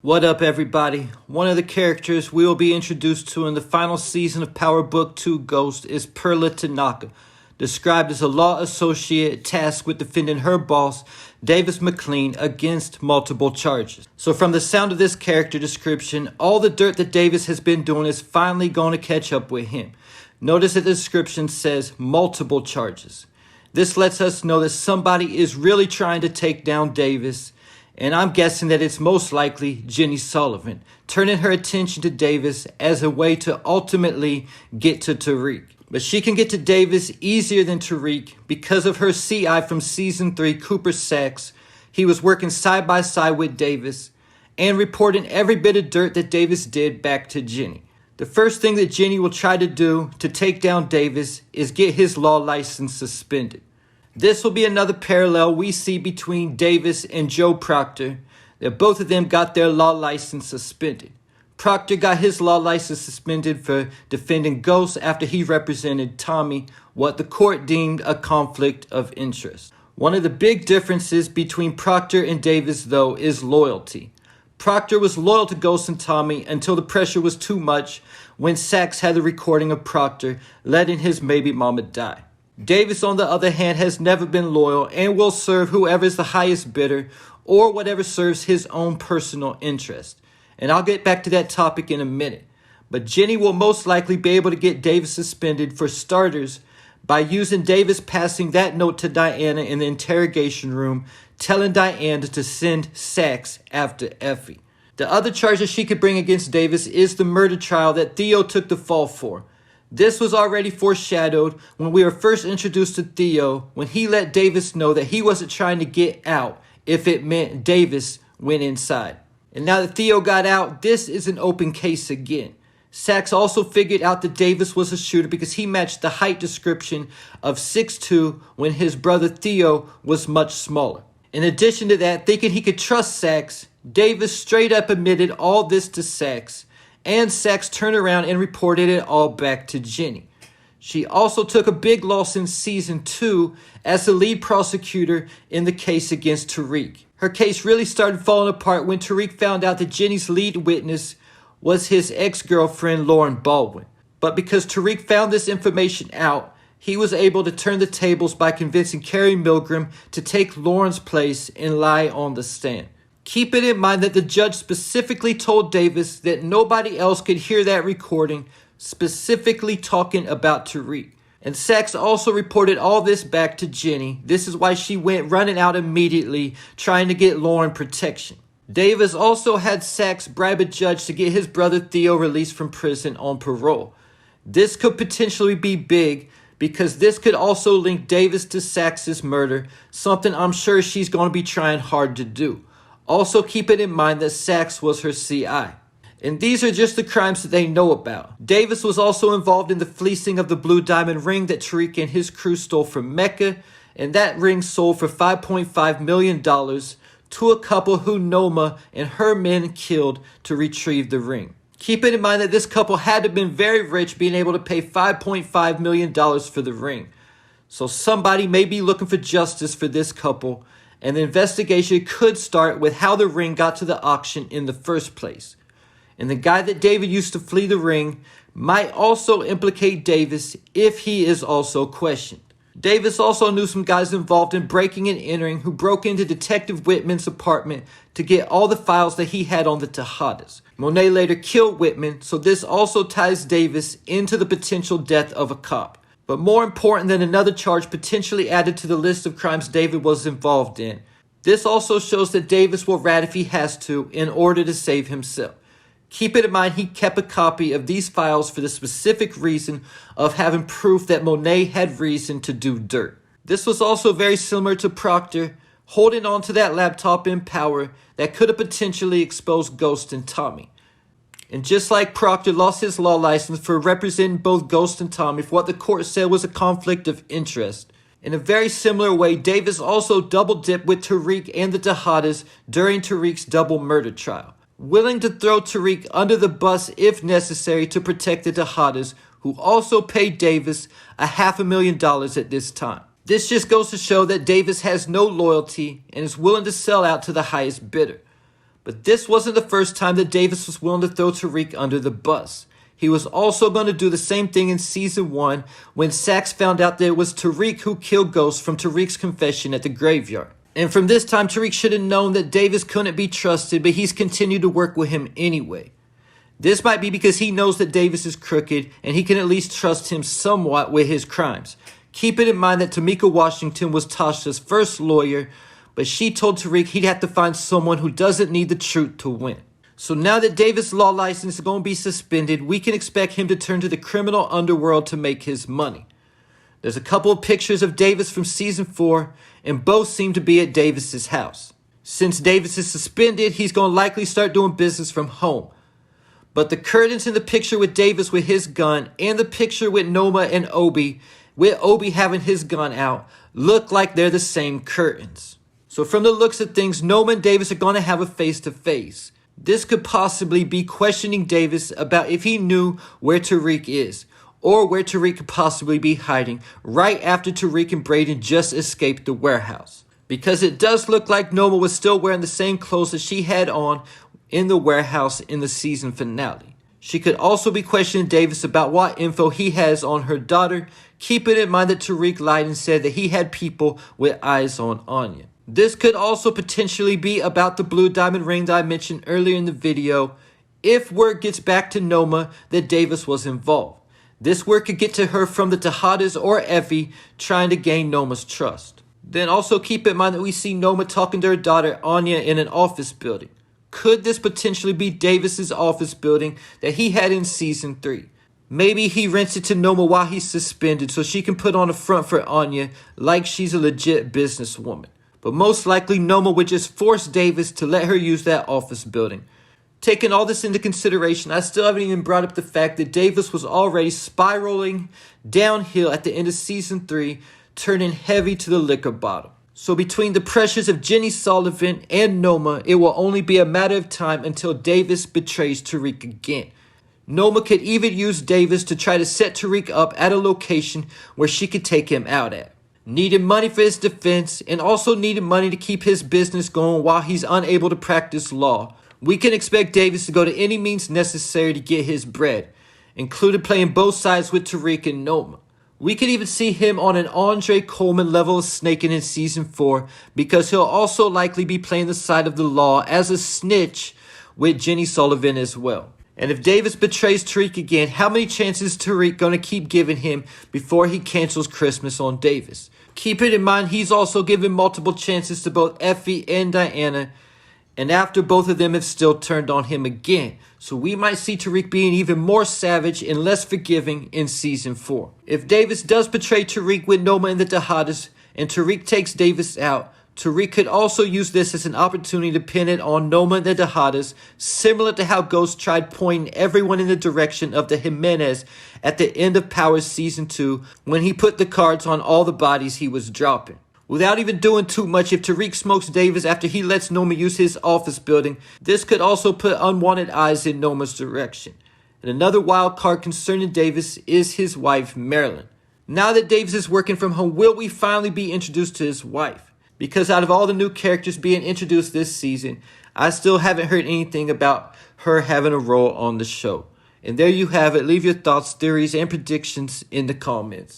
What up, everybody? One of the characters we will be introduced to in the final season of Power Book 2 Ghost is Perla Tanaka, described as a law associate tasked with defending her boss, Davis McLean, against multiple charges. So from the sound of this character description, all the dirt that Davis has been doing is finally going to catch up with him. Notice that the description says multiple charges. This lets us know that somebody is really trying to take down Davis, and I'm guessing that it's most likely Jenny Sullivan, turning her attention to Davis as a way to ultimately get to Tariq. But she can get to Davis easier than Tariq because of her CI from Season 3, Cooper Saxe. He was working side by side with Davis and reporting every bit of dirt that Davis did back to Jenny. The first thing that Jenny will try to do to take down Davis is get his law license suspended. This will be another parallel we see between Davis and Joe Proctor, that both of them got their law license suspended. Proctor got his law license suspended for defending Ghost after he represented Tommy, what the court deemed a conflict of interest. One of the big differences between Proctor and Davis, though, is loyalty. Proctor was loyal to Ghost and Tommy until the pressure was too much when Saxe had the recording of Proctor letting his baby mama die. Davis, on the other hand, has never been loyal and will serve whoever is the highest bidder or whatever serves his own personal interest. And I'll get back to that topic in a minute. But Jenny will most likely be able to get Davis suspended for starters by using Davis passing that note to Diana in the interrogation room, telling Diana to send Saxe after Effie. The other charge that she could bring against Davis is the murder trial that Theo took the fall for. This was already foreshadowed when we were first introduced to Theo, when he let Davis know that he wasn't trying to get out if it meant Davis went inside. And now that Theo got out, this is an open case again. Saxe also figured out that Davis was a shooter because he matched the height description of 6'2" when his brother Theo was much smaller. In addition to that, thinking he could trust Saxe, Davis straight up admitted all this to Saxe, and Saxe turned around and reported it all back to Jenny. She also took a big loss in Season 2 as the lead prosecutor in the case against Tariq. Her case really started falling apart when Tariq found out that Jenny's lead witness was his ex-girlfriend Lauren Baldwin. But because Tariq found this information out, he was able to turn the tables by convincing Carrie Milgram to take Lauren's place and lie on the stand. Keep it in mind that the judge specifically told Davis that nobody else could hear that recording, specifically talking about Tariq. And Saxe also reported all this back to Jenny. This is why she went running out immediately, trying to get Lauren protection. Davis also had Saxe bribe a judge to get his brother Theo released from prison on parole. This could potentially be big because this could also link Davis to Saxe's murder, something I'm sure she's going to be trying hard to do. Also keep it in mind that Saxe was her CI. And these are just the crimes that they know about. Davis was also involved in the fleecing of the blue diamond ring that Tariq and his crew stole from Mecca, and that ring sold for $5.5 million to a couple who Noma and her men killed to retrieve the ring. Keep it in mind that this couple had to have been very rich, being able to pay $5.5 million for the ring. So somebody may be looking for justice for this couple, and the investigation could start with how the ring got to the auction in the first place. And the guy that David used to flee the ring might also implicate Davis if he is also questioned. Davis also knew some guys involved in breaking and entering who broke into Detective Whitman's apartment to get all the files that he had on the Tejadas. Monet later killed Whitman, so this also ties Davis into the potential death of a cop. But more important than another charge potentially added to the list of crimes David was involved in, this also shows that Davis will rat if he has to in order to save himself. Keep it in mind he kept a copy of these files for the specific reason of having proof that Monet had reason to do dirt. This was also very similar to Proctor holding on to that laptop in power that could have potentially exposed Ghost and Tommy. And just like Proctor lost his law license for representing both Ghost and Tommy for what the court said was a conflict of interest, in a very similar way, Davis also double-dipped with Tariq and the Tejadas during Tariq's double murder trial, willing to throw Tariq under the bus if necessary to protect the Tejadas, who also paid Davis $500,000 at this time. This just goes to show that Davis has no loyalty and is willing to sell out to the highest bidder. But this wasn't the first time that Davis was willing to throw Tariq under the bus. He was also going to do the same thing in season 1 when Saxe found out that it was Tariq who killed Ghost from Tariq's confession at the graveyard. And from this time, Tariq should have known that Davis couldn't be trusted, but he's continued to work with him anyway. This might be because he knows that Davis is crooked and he can at least trust him somewhat with his crimes. Keeping in mind that Tamika Washington was Tasha's first lawyer, but she told Tariq he'd have to find someone who doesn't need the truth to win. So now that Davis' law license is going to be suspended, we can expect him to turn to the criminal underworld to make his money. There's a couple of pictures of Davis from season 4, and both seem to be at Davis' house. Since Davis is suspended, he's going to likely start doing business from home. But the curtains in the picture with Davis with his gun and the picture with Noma and Obi, with Obi having his gun out, look like they're the same curtains. So from the looks of things, Noma and Davis are going to have a face-to-face. This could possibly be questioning Davis about if he knew where Tariq is, or where Tariq could possibly be hiding right after Tariq and Braden just escaped the warehouse. Because it does look like Noma was still wearing the same clothes that she had on in the warehouse in the season finale. She could also be questioning Davis about what info he has on her daughter, keeping in mind that Tariq lied and said that he had people with eyes on Anya. This could also potentially be about the blue diamond ring that I mentioned earlier in the video, if word gets back to Noma that Davis was involved. This word could get to her from the Tejadas or Effie trying to gain Noma's trust. Then also keep in mind that we see Noma talking to her daughter Anya in an office building. Could this potentially be Davis's office building that he had in season 3? Maybe he rents it to Noma while he's suspended so she can put on a front for Anya like she's a legit businesswoman. But most likely Noma would just force Davis to let her use that office building. Taking all this into consideration, I still haven't even brought up the fact that Davis was already spiraling downhill at the end of season 3, turning heavy to the liquor bottle. So between the pressures of Jenny Sullivan and Noma, it will only be a matter of time until Davis betrays Tariq again. Noma could even use Davis to try to set Tariq up at a location where she could take him out at. Needed money for his defense and also needed money to keep his business going while he's unable to practice law. We can expect Davis to go to any means necessary to get his bread, including playing both sides with Tariq and Noma. We could even see him on an Andre Coleman level of snaking in season 4 because he'll also likely be playing the side of the law as a snitch with Jenny Sullivan as well. And if Davis betrays Tariq again, how many chances is Tariq going to keep giving him before he cancels Christmas on Davis? Keep it in mind he's also given multiple chances to both Effie and Diana, and after both of them have still turned on him again. So we might see Tariq being even more savage and less forgiving in season 4. If Davis does betray Tariq with Noma and the Tejadas, and Tariq takes Davis out, Tariq could also use this as an opportunity to pin it on Noma and the Tejadas, similar to how Ghost tried pointing everyone in the direction of the Jimenez at the end of Powers Season 2 when he put the cards on all the bodies he was dropping. Without even doing too much, if Tariq smokes Davis after he lets Noma use his office building, this could also put unwanted eyes in Noma's direction. And another wild card concerning Davis is his wife, Marilyn. Now that Davis is working from home, will we finally be introduced to his wife? Because out of all the new characters being introduced this season, I still haven't heard anything about her having a role on the show. And there you have it. Leave your thoughts, theories, and predictions in the comments.